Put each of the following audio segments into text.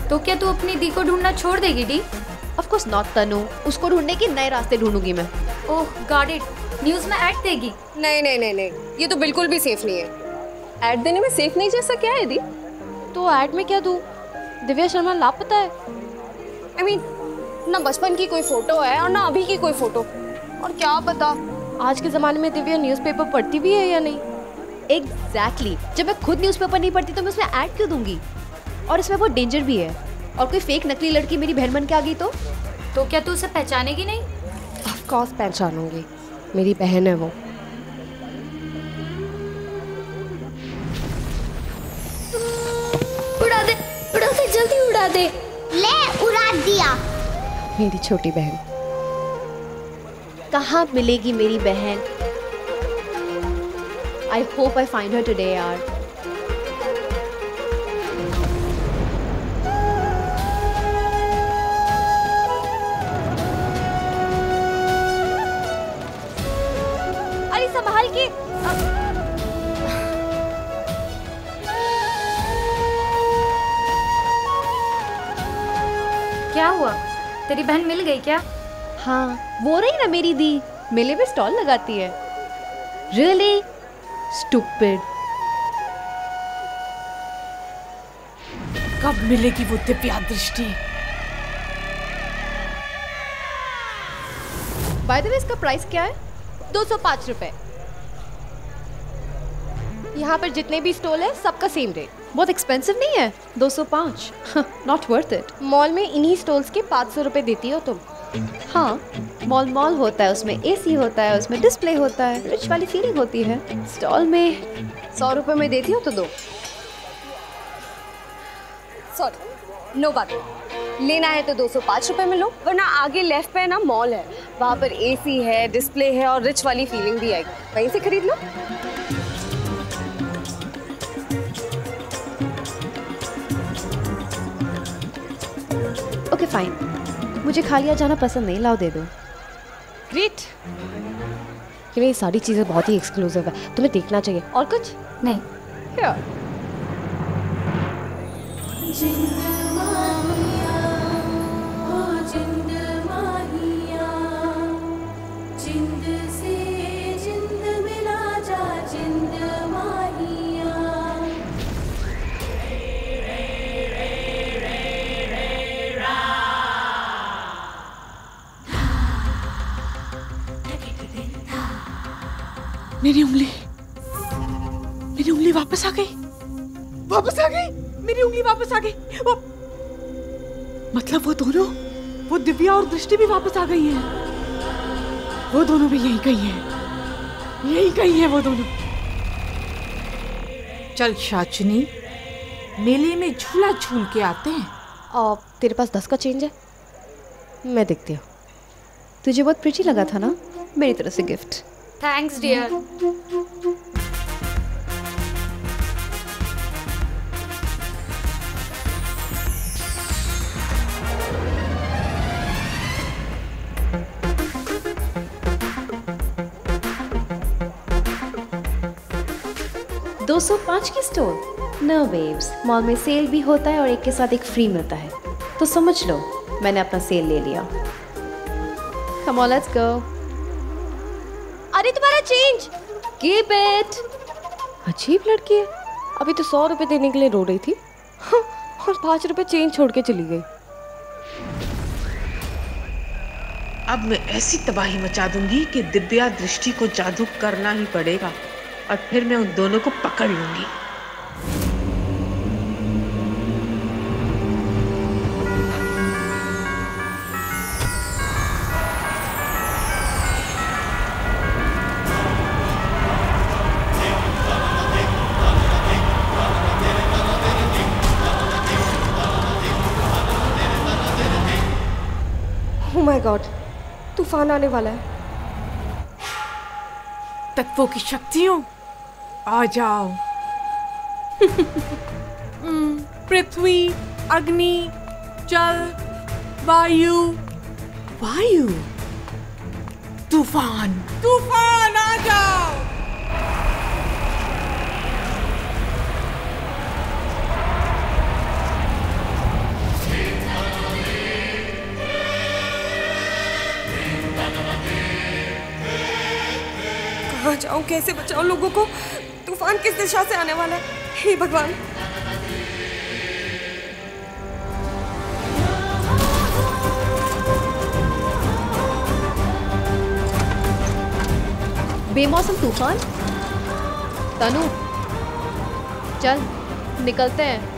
तो क्या तू अपनी दी को ढूंढना छोड़ देगी डी? ऑफ कोर्स नॉट तनु, उसको ढूंढने के नए रास्ते ढूंढूंगी मैं। ओह गॉट इट, न्यूज़ में ऐड देगी? नहीं नहीं नहीं नहीं, ये तो बिल्कुल भी सेफ नहीं है। ऐड देने में सेफ नहीं जैसा क्या है दी? तो ऐड में क्या दूँ? दिव्या शर्मा लापता है। I mean, ना बचपन की कोई फोटो है और ना अभी की कोई फोटो, और क्या पता आज के ज़माने में दिव्या न्यूज़पेपर पढ़ती भी है या नहीं। एग्जैक्टली, जब मैं खुद न्यूज़पेपर नहीं पढ़ती तो मैं उसमें ऐड क्यों दूंगी? और इसमें बहुत डेंजर भी है, और कोई फेक नकली लड़की मेरी बहन बन के आ गई तो क्या तू उसे पहचानेगी नहीं? ऑफ कोर्स पहचानूंगी, मेरी बहन है वो। उड़ा दे जल्दी उड़ा दे। ले उड़ा दिया। मेरी छोटी बहन कहाँ मिलेगी मेरी बहन? I hope I find her today यार। अरे संभाल के। क्या हुआ, तेरी बहन मिल गई क्या? हाँ, वो रही ना मेरी दी, मेले में स्टॉल लगाती है। Really stupid. कब मिलेगी वो दिव्या दृष्टि? बाय द वे इसका प्राइस क्या है? 205 रुपए। यहाँ पर जितने भी स्टॉल है सबका सेम रेट। बहुत एक्सपेंसिव नहीं है। 205 नॉट वर्थ इट। मॉल में इन्हीं स्टॉल्स के 500 रुपए देती हो तुम। हाँ, मॉल होता है, उसमें एसी होता है, उसमें डिस्प्ले होता है, रिच वाली फीलिंग होती है। स्टॉल में 100 रुपए में देती हो तो दो। सॉरी, नो बात। लेना है तो 205 रुपए में लो, वरना आगे लेफ्ट पे ना मॉल है, वहाँ पर एसी है, डिस्प्ले है और रिच वाली फीलिंग भी आएगी, वहीं से खरीद लो। ओके फाइन, मुझे खालिया जाना पसंद नहीं, लाओ दे दो। ग्रेट। ये सारी चीज़ें बहुत ही एक्सक्लूसिव है, तुम्हें देखना चाहिए। और कुछ नहीं। Here. मेरी उंगली वापस आ गई। मेरी उंगली वापस आ गई। मतलब वो दोनों, वो दिव्या और दृष्टि भी वापस आ गई हैं। वो दोनों भी यही कहीं है वो दोनों। चल शाचनी, मेले में झूला झूल के आते हैं। और तेरे पास 10 का चेंज है? मैं देखती हूँ। तुझे बहुत प्रिटी लगा था ना, मेरी तरफ से गिफ्ट। Thanks dear. $205 की स्टोर? नो बेब्स, मॉल में सेल भी होता है और एक के साथ एक फ्री मिलता है, तो समझ लो मैंने अपना सेल ले लिया। Come on let's go. अरे तुम्हारा चेंज, कीप इट। अजीब लड़की है, अभी तो 100 रुपए देने के लिए रो रही थी और 5 रुपए चेंज छोड़ के चली गई। अब मैं ऐसी तबाही मचा दूंगी कि दिव्या दृष्टि को जादू करना ही पड़ेगा, और फिर मैं उन दोनों को पकड़ लूंगी। ओह माय गॉड, तूफान आने वाला है। तत्वों की शक्तियों, आ जाओ। पृथ्वी, अग्नि, जल, वायु, तूफान आ जाओ। बचाऊं, कैसे बचाऊं लोगों को? तूफान किस दिशा से आने वाला है? हे भगवान। बेमौसम तूफान। तनु चल निकलते हैं।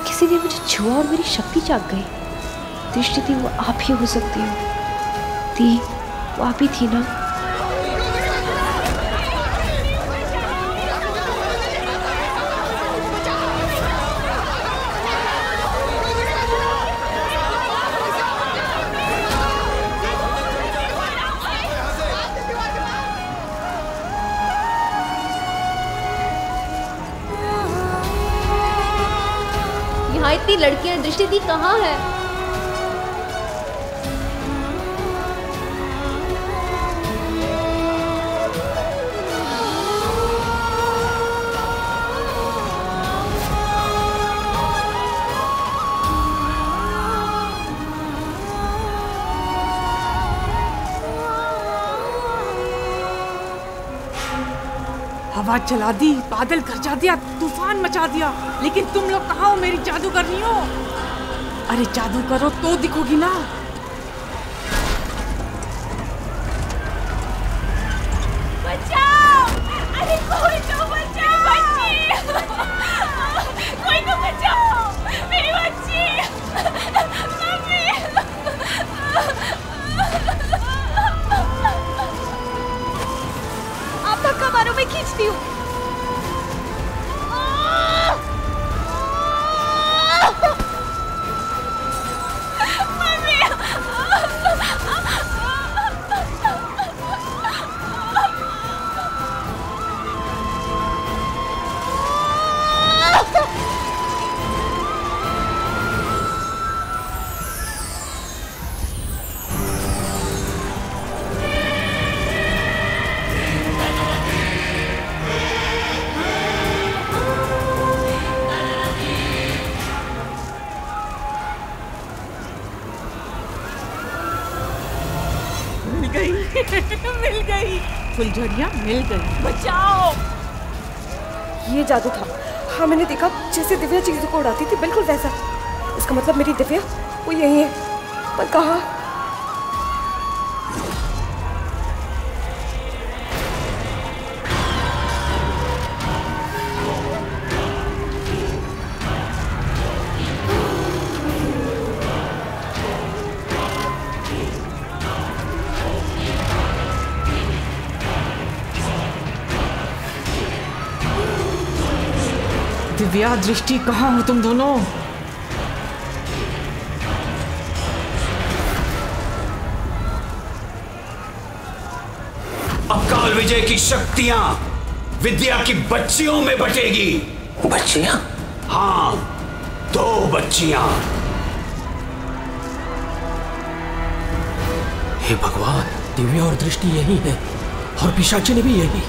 किसी ने मुझे छुआ और मेरी शक्ति जाग गई। दृष्टि थी वो आप ही हो सकती हो। थी वो आप ही थी ना? यहाँ इतनी लड़कियां, दृष्टि दी कहाँ है? हवा चला दी, बादल गरजा दिया, तूफान मचा दिया, लेकिन तुम लोग कहाँ हो मेरी जादूगरनियों? अरे जादू करो तो दिखोगी ना। बचाओ! अरे कोई तो बचाओ! बच्ची! कोई तो बचाओ! मेरी बच्ची! मम्मी! आप धक्का मारो, मैं खींचती हूँ। मिल गई फुलझड़ियाँ, मिल गई। बचाओ! ये जादू था। हाँ, मैंने देखा जैसे दिव्या चीजों को उड़ाती थी, बिल्कुल वैसा। इसका मतलब मेरी दिव्या वो यही है, पर कहाँ? दिव्या, दृष्टि, कहाँ हो तुम दोनों? अकाल विजय की शक्तियां विद्या की बच्चियों में बटेगी। बच्चियां? हाँ, 2 बच्चियां। हे भगवान, दिव्या और दृष्टि यही है और पिशाचिनी भी यही।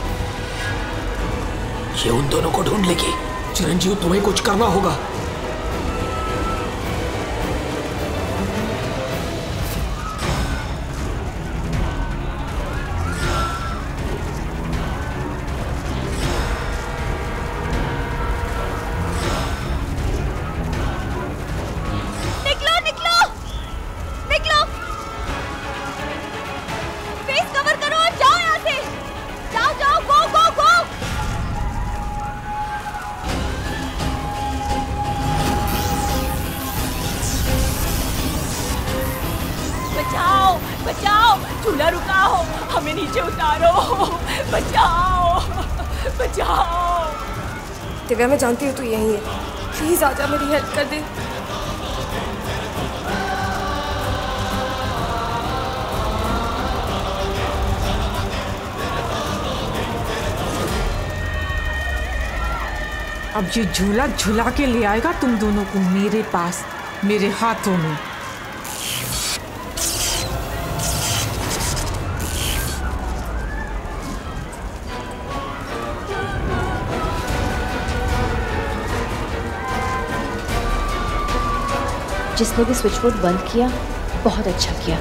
ये उन दोनों को ढूंढ लेगी। चिरंजीव, तुम्हें कुछ करना होगा। निकलो, निकलो, निकलो! हमें नीचे उतारो, बचाओ बचाओ। दिव्या मैं जानती हूँ तू यहीं है, प्लीज आजा मेरी हेल्प कर दे। अब ये झूला झूला के ले आएगा तुम दोनों को मेरे पास, मेरे हाथों में। जिसने भी स्विच बोर्ड बंद किया बहुत अच्छा किया।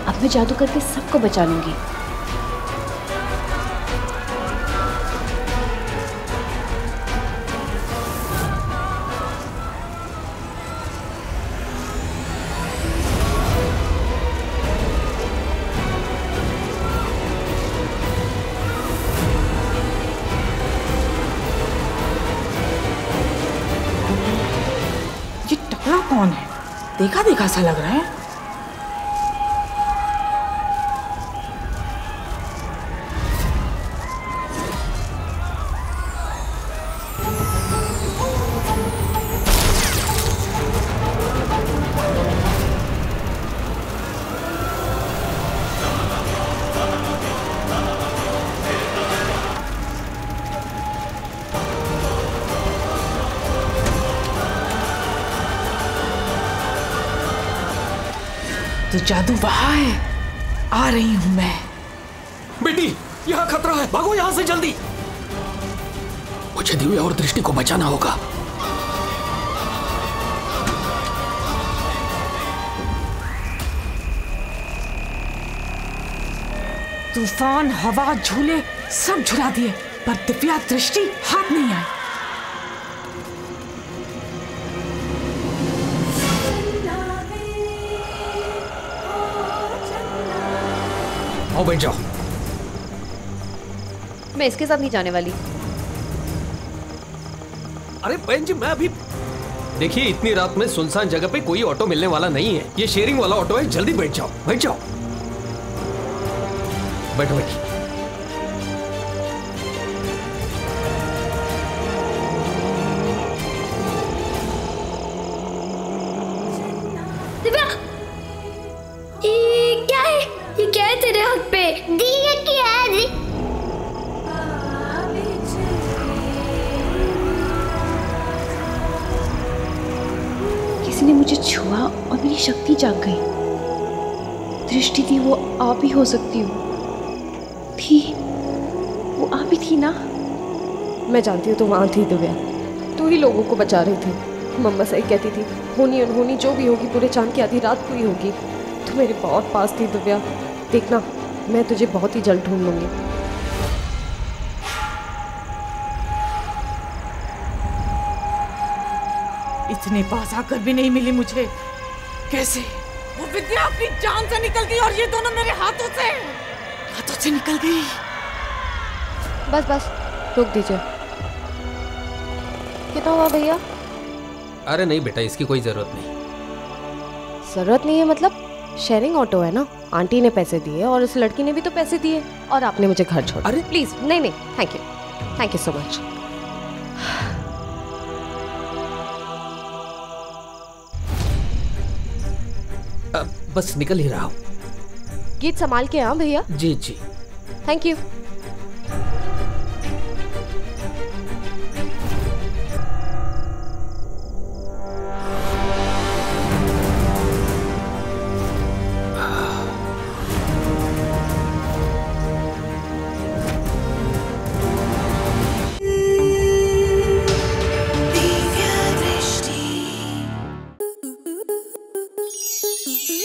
अब मैं जादू करके सबको बचा लूंगी। ये टकला कौन है? देखा देखा सा लग रहा है। तो जादू वहां है, आ रही हूं मैं। बेटी, यहाँ खतरा है, भागो यहाँ से जल्दी। मुझे दिव्या और दृष्टि को बचाना होगा। तूफान, हवा, झूले सब झुला दिए, पर दिव्या दृष्टि हाथ नहीं आई। आओ बैठ जाओ। मैं इसके साथ नहीं जाने वाली। अरे बहन जी, मैं अभी देखिए, इतनी रात में सुनसान जगह पे कोई ऑटो मिलने वाला नहीं है। ये शेयरिंग वाला ऑटो है, जल्दी बैठ जाओ, बैठ जाओ। बैठो बैठो। दिव्या, ये क्या है? ये क्या है तेरे हाथ पे? दिया क्या है जी? किसी ने मुझे छुआ और मेरी शक्ति जाग गई। दृष्टि थी, वो आप ही हो सकती हो। थी, वो आप ही थी ना? मैं जानती हूँ तो वहाँ थी दिव्या, तू ही लोगों को बचा रही थी। मम्मा सही कहती थी, होनी अनहोनी जो भी होगी पूरे चांद की आधी रात को ही होगी। तू मेरे बहुत पास थी दिव्या, देखना मैं तुझे बहुत ही जल्द ढूंढ लूंगी। इतने पास आकर भी नहीं मिली मुझे। कैसे? वो विद्या अपनी जान से निकल गई और ये दोनों मेरे हाथों से निकल गई। बस बस रोक दीजिए। कितना हुआ भैया? अरे नहीं बेटा, इसकी कोई जरूरत नहीं। जरूरत नहीं है मतलब? शेयरिंग ऑटो है ना, आंटी ने पैसे दिए और उस लड़की ने भी तो पैसे दिए, और आपने मुझे घर छोड़ा। अरे प्लीज नहीं नहीं, थैंक यू सो मच। बस निकल ही रहा हूँ। गीत संभाल के हाँ भैया। जी जी, थैंक यू।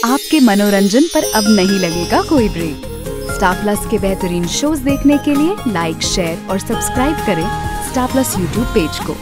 आपके मनोरंजन पर अब नहीं लगेगा कोई ब्रेक। स्टार प्लस के बेहतरीन शोज देखने के लिए लाइक, शेयर और सब्सक्राइब करें स्टार प्लस यूट्यूब पेज को।